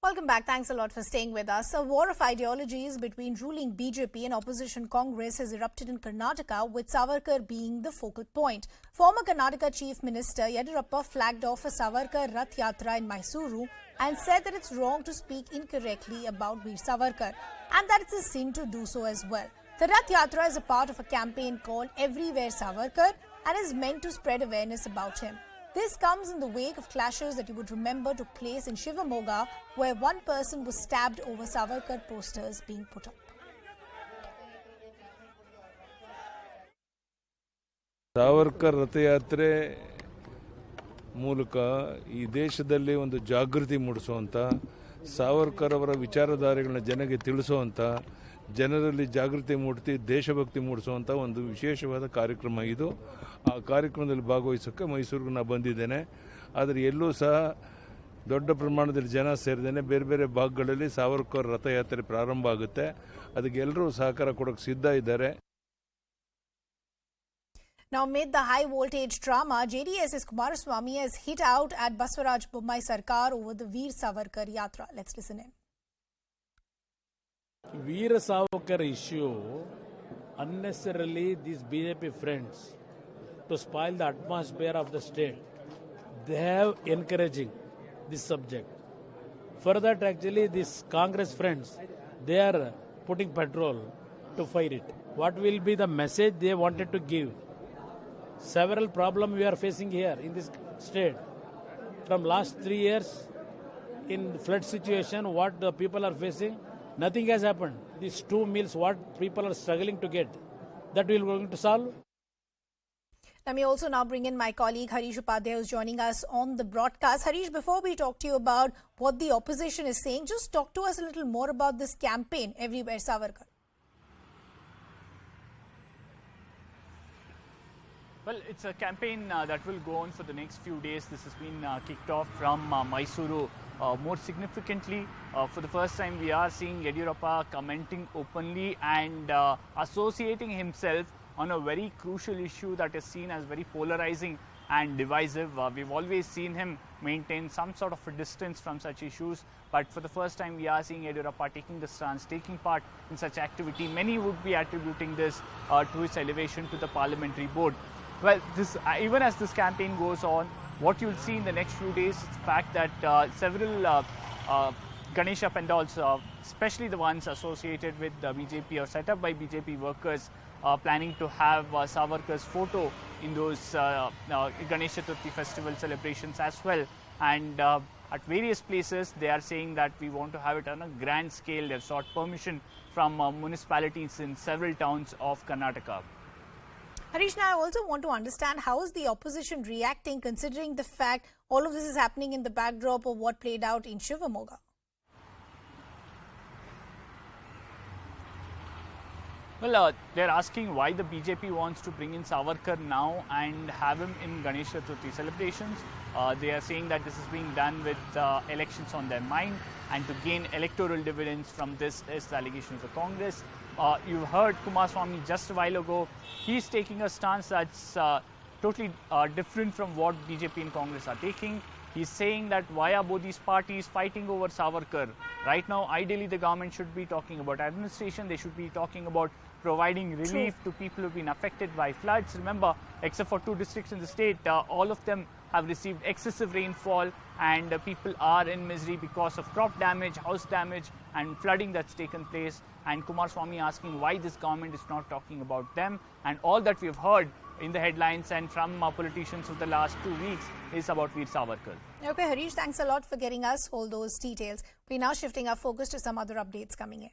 Welcome back. Thanks a lot for staying with us. A war of ideologies between ruling BJP and opposition Congress has erupted in Karnataka, with Savarkar being the focal point. Former Karnataka Chief Minister Yediyurappa flagged off a Savarkar Rath Yatra in Mysore and said that it's wrong to speak incorrectly about Veer Savarkar and that it's a sin to do so as well. The Rath Yatra is a part of a campaign called Everywhere Savarkar and is meant to spread awareness about him. This comes in the wake of clashes that you would remember took place in Shivamogga, where one person was stabbed over Savarkar posters being put up. Savarkar ರಥಯಾತ್ರೆ ಮೂಲಕ ಈ ದೇಶದಲ್ಲಿ ಒಂದು ಜಾಗೃತಿ ಮೂಡಿಸುವಂತ ಸಾವರ್ಕರ್ ಅವರ ವಿಚಾರಧಾರೆಗಳನ್ನ ಜನರಿಗೆ ತಿಳಿಸುವಂತ ಜನರಲ್ಲಿ ಜಾಗೃತಿ ಮೂಡಿಸಿ ದೇಶಭಕ್ತಿ ಮೂಡಿಸುವಂತ ಒಂದು ವಿಶೇಷವಾದ ಕಾರ್ಯಕ್ರಮ ಇದು. ಆ ಕಾರ್ಯಕ್ರಮದಲ್ಲಿ ಭಾಗವಹಿಸೋಕೆ ಮೈಸೂರಿಗೆ ನಾನು ಬಂದಿದ್ದೇನೆ. ಆದರೆ ಎಲ್ಲೂ ಸಹ ದೊಡ್ಡ ಪ್ರಮಾಣದಲ್ಲಿ ಜನ ಸೇರಿದ್ದೇನೆ. ಬೇರೆ ಬೇರೆ ಭಾಗಗಳಲ್ಲಿ ಸಾವರ್ಕರ್ ರಥಯಾತ್ರೆ ಪ್ರಾರಂಭ ಆಗುತ್ತೆ. ಅದಕ್ಕೆ ಎಲ್ಲರೂ ಸಹಕಾರ ಕೊಡೋಕೆ ಸಿದ್ಧ ಇದ್ದಾರೆ. Now, amid the high voltage drama, JDS's Kumaraswamy has hit out at Baswaraj Bommai Sarkar over the Veer Savarkar Yatra. Let's listen in. Veer Savarkar issue, unnecessarily these BJP friends, to spoil the atmosphere of the state, they have encouraging this subject. For that, actually, these Congress friends, they are putting petrol to fight it. What will be the message they wanted to give? Several problems we are facing here in this state. From last 3 years, in flood situation, what the people are facing, nothing has happened. These 2 meals, what people are struggling to get, that we are going to solve. Let me also now bring in my colleague Harish Upadhyay, who is joining us on the broadcast. Harish, before we talk to you about what the opposition is saying, just talk to us a little more about this campaign, Everywhere Savarkar. Well, it's a campaign that will go on for the next few days. This has been kicked off from Mysore. More significantly, for the first time, we are seeing Yediyurappa commenting openly and associating himself on a very crucial issue that is seen as very polarizing and divisive. We've always seen him maintain some sort of a distance from such issues, but for the first time we are seeing Yediyurappa taking the stance, taking part in such activity. Many would be attributing this to his elevation to the parliamentary board. Well, this, even as this campaign goes on, what you'll see in the next few days is the fact that several Ganesha pandals, especially the ones associated with BJP or set up by BJP workers, are planning to have Savarkar's photo in those Ganesha Chaturthi festival celebrations as well. And at various places, they are saying that we want to have it on a grand scale. They've sought permission from municipalities in several towns of Karnataka. Harish, now I also want to understand how is the opposition reacting, considering the fact all of this is happening in the backdrop of what played out in Shivamogga? Well, they're asking why the BJP wants to bring in Savarkar now and have him in Ganesha Chaturthi celebrations. They are saying that this is being done with elections on their mind and to gain electoral dividends from this is the allegation of the Congress. You heard Kumaraswamy just a while ago. He's taking a stance that's totally different from what BJP and Congress are taking. He's saying that why are both these parties fighting over Savarkar? Right now, ideally, the government should be talking about administration. They should be talking about providing relief to people who've been affected by floods. Remember, except for 2 districts in the state, all of them have received excessive rainfall and people are in misery because of crop damage, house damage and flooding that's taken place. And Kumaraswamy asking why this government is not talking about them. And all that we've heard in the headlines and from politicians of the last 2 weeks is about Veer Savarkar. Okay, Harish, thanks a lot for getting us all those details. We're now shifting our focus to some other updates coming in.